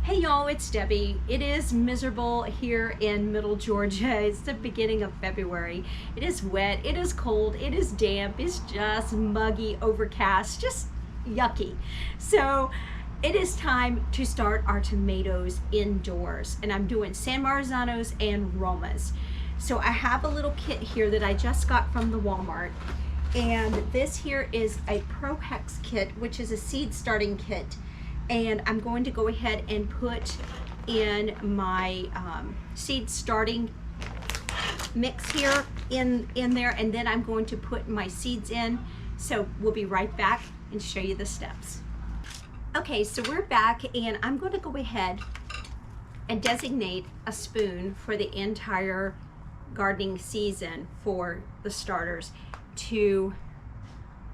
Hey y'all, it's Debbie. It is miserable here in Middle Georgia. It's the beginning of February. It is wet, it is cold, it is damp, it's just muggy, overcast, just yucky. So it is time to start our tomatoes indoors, and I'm doing San Marzanos and Romas. So I have a little kit here that I just got from the Walmart, and this here is a Pro Hex kit, which is a seed starting kit. And I'm going to go ahead and put in my seed starting mix here in there, and then I'm going to put my seeds in. So we'll be right back and show you the steps. Okay, so we're back, and I'm going to go ahead and designate a spoon for the entire gardening season for the starters to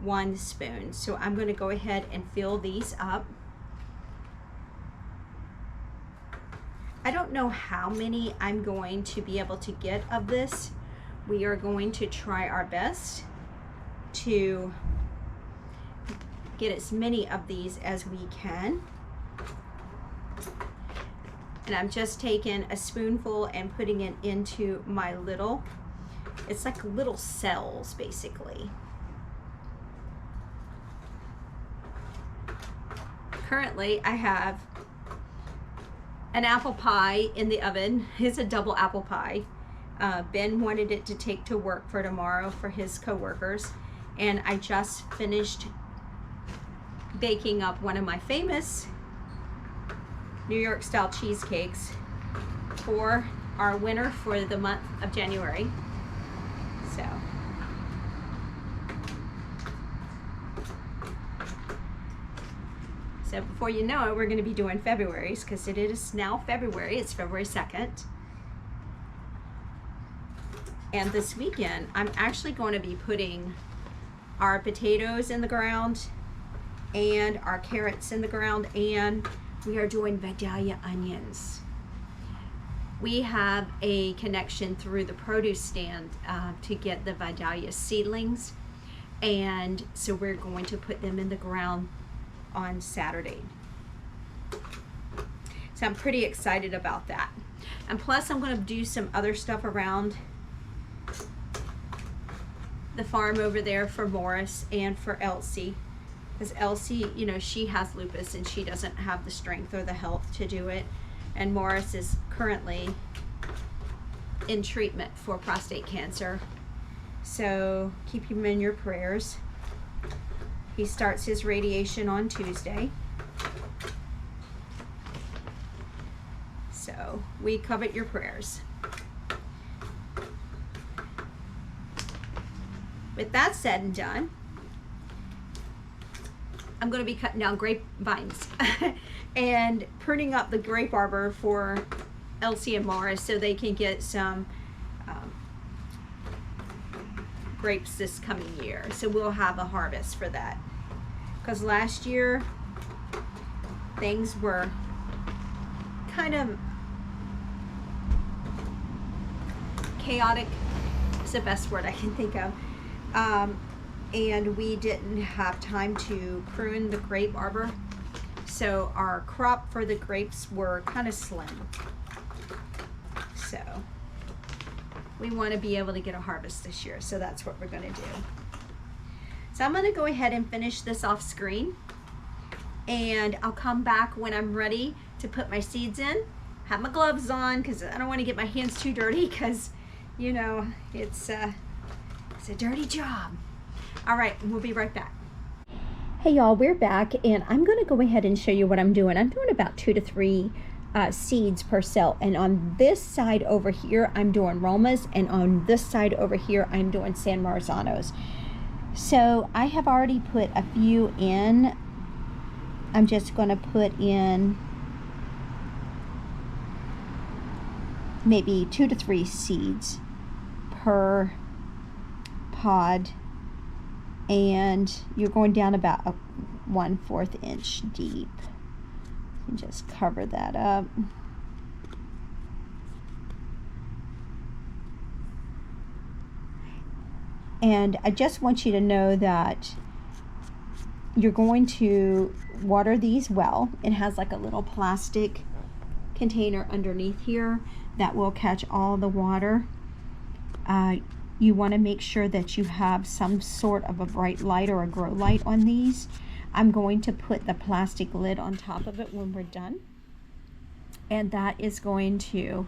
1 spoon. So I'm going to go ahead and fill these up. I don't know how many I'm going to be able to get of this. We are going to try our best to get as many of these as we can. And I'm just taking a spoonful and putting it into my little, it's like little cells basically. Currently I have an apple pie in the oven. It's a double apple pie. Ben wanted it to take to work for tomorrow for his co-workers, and I just finished baking up one of my famous New York style cheesecakes for our winner for the month of January. So before you know it, we're going to be doing February's, because it is now February. It's February 2nd. And this weekend, I'm actually going to be putting our potatoes in the ground and our carrots in the ground, and we are doing Vidalia onions. We have a connection through the produce stand to get the Vidalia seedlings, and so we're going to put them in the ground on Saturday. So I'm pretty excited about that. And plus I'm going to do some other stuff around the farm over there for Morris and for Elsie, because Elsie, you know, she has lupus and she doesn't have the strength or the health to do it, and Morris is currently in treatment for prostate cancer, so keep him in your prayers. He starts his radiation on Tuesday. So we covet your prayers. With that said and done, I'm going to be cutting down grapevines and pruning up the grape arbor for Elsie and Morris so they can get some grapes this coming year. So we'll have a harvest for that, because last year things were kind of chaotic is the best word I can think of, and we didn't have time to prune the grape arbor, so our crop for the grapes were kind of slim. So we want to be able to get a harvest this year, so that's what we're going to do. So I'm going to go ahead and finish this off screen, and I'll come back when I'm ready to put my seeds in. Have my gloves on because I don't want to get my hands too dirty, because you know it's a dirty job. All right, we'll be right back. Hey y'all, we're back, and I'm going to go ahead and show you what I'm doing. I'm doing about 2 to 3 seeds per cell, and on this side over here I'm doing Romas, and on this side over here I'm doing San Marzanos. So I have already put a few in. I'm just going to put in maybe 2 to 3 seeds per pod, and you're going down about a 1/4 inch deep. And just cover that up. And I just want you to know that you're going to water these well. It has like a little plastic container underneath here that will catch all the water. You want to make sure that you have some sort of a bright light or a grow light on these. I'm going to put the plastic lid on top of it when we're done, and that is going to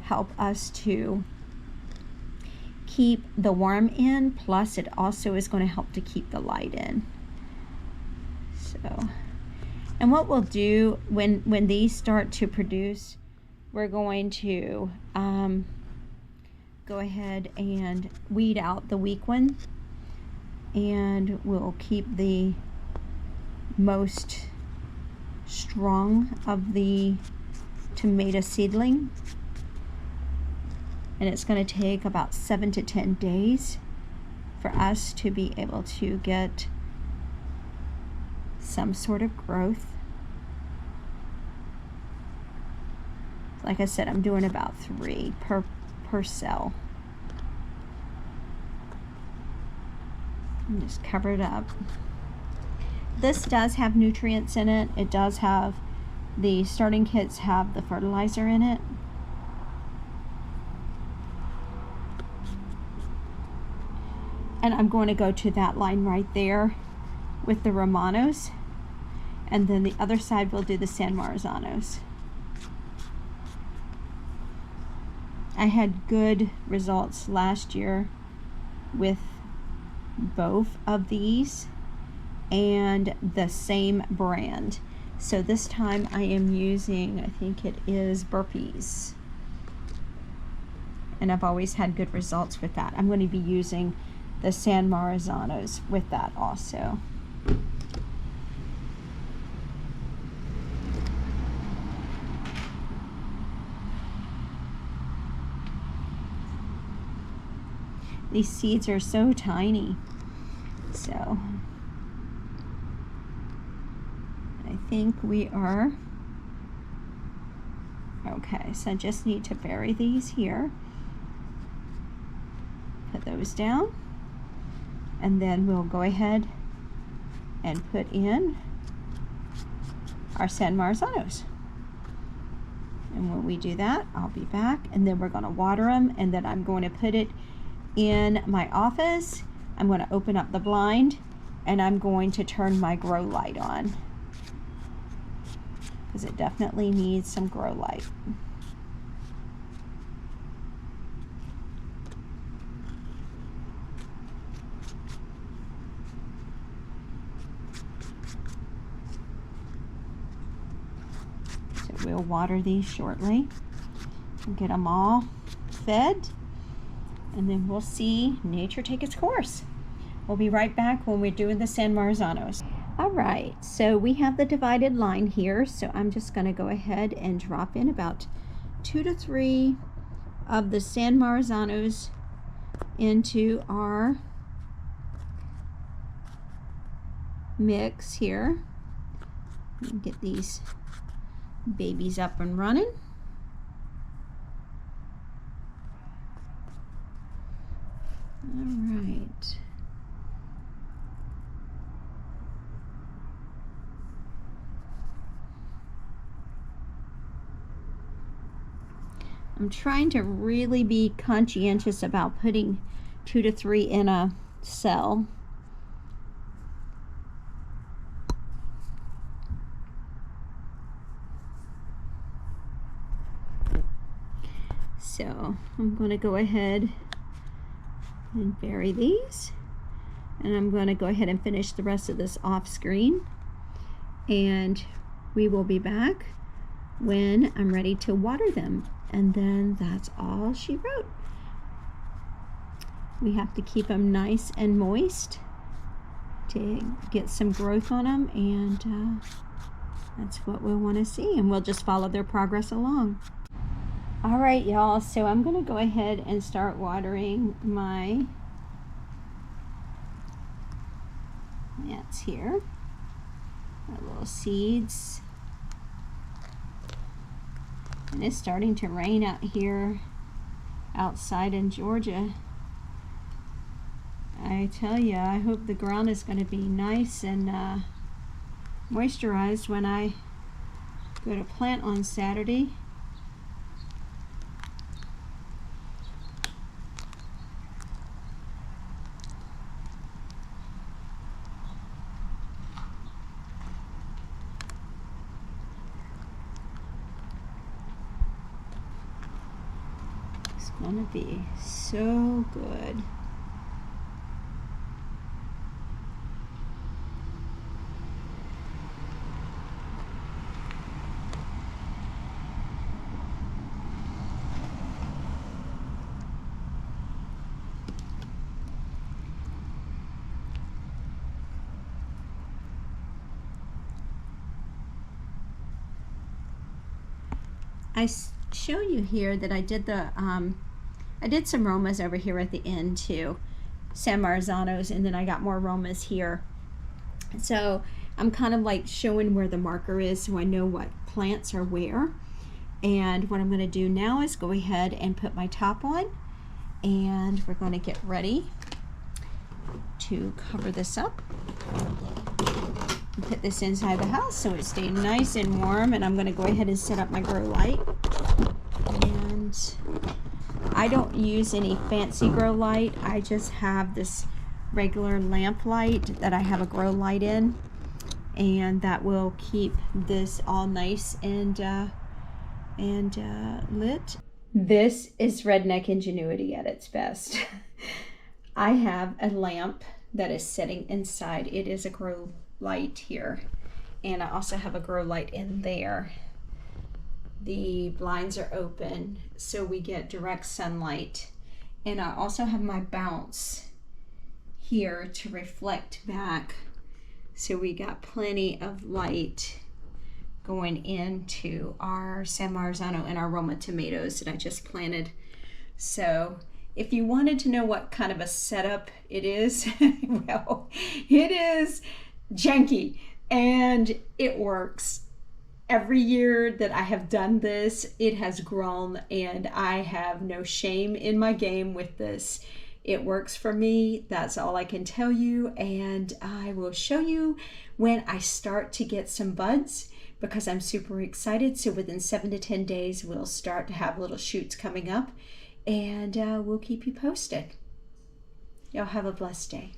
help us to keep the worm in, plus it also is going to help to keep the light in. So, and what we'll do when these start to produce, we're going to go ahead and weed out the weak one, and we'll keep the most strong of the tomato seedling. And it's going to take about 7 to 10 days for us to be able to get some sort of growth. Like I said, I'm doing about 3 per cell. And just cover it up. This does have nutrients in it. It does have, the starting kits have the fertilizer in it. And I'm going to go to that line right there with the Romanos, and then the other side we'll do the San Marzanos. I had good results last year with both of these and the same brand. So this time I am using, I think it is Burpees, and I've always had good results with that. I'm going to be using the San Marzanos with that also. These seeds are so tiny. So I think we are okay. So I just need to bury these here. Put those down. And then we'll go ahead and put in our San Marzanos. And when we do that, I'll be back, and then we're going to water them, and then I'm going to put it in my office. I'm going to open up the blind, and I'm going to turn my grow light on, because it definitely needs some grow light. We'll water these shortly and get them all fed, and then we'll see nature take its course. We'll be right back when we're doing the San Marzanos. All right, so we have the divided line here, so I'm just going to go ahead and drop in about 2 to 3 of the San Marzanos into our mix here. Get these babies up and running. All right. I'm trying to really be conscientious about putting 2 to 3 in a cell. So I'm going to go ahead and bury these, and I'm going to go ahead and finish the rest of this off screen, and we will be back when I'm ready to water them. And then that's all she wrote. We have to keep them nice and moist to get some growth on them, and that's what we want to see, and we'll just follow their progress along. All right, y'all, so I'm going to go ahead and start watering my plants here, my little seeds. And it's starting to rain out here outside in Georgia. I tell you, I hope the ground is going to be nice and moisturized when I Go to plant on Saturday. It's gonna be so good. I show you here that I did the I did some Romas over here at the end too, San Marzanos, and then I got more Romas here. So I'm kind of like showing where the marker is so I know what plants are where. And what I'm going to do now is go ahead and put my top on, and we're going to get ready to cover this up. Put this inside the house so it stays nice and warm, and I'm going to go ahead and set up my grow light. And I don't use any fancy grow light. I just have this regular lamp light that I have a grow light in, and that will keep this all nice and lit. This is redneck ingenuity at its best. I have a lamp that is sitting inside. It is a grow light here, and I also have a grow light in there. The blinds are open so we get direct sunlight, and I also have my bounce here to reflect back, so we got plenty of light going into our San Marzano and our Roma tomatoes that I just planted. So if you wanted to know what kind of a setup it is, well, it is janky, and it works. Every year that I have done this, it has grown, and I have no shame in my game with this. It works for me. That's all I can tell you, and I will show you when I start to get some buds, because I'm super excited. So within 7 to 10 days, we'll start to have little shoots coming up, and we'll keep you posted. Y'all have a blessed day.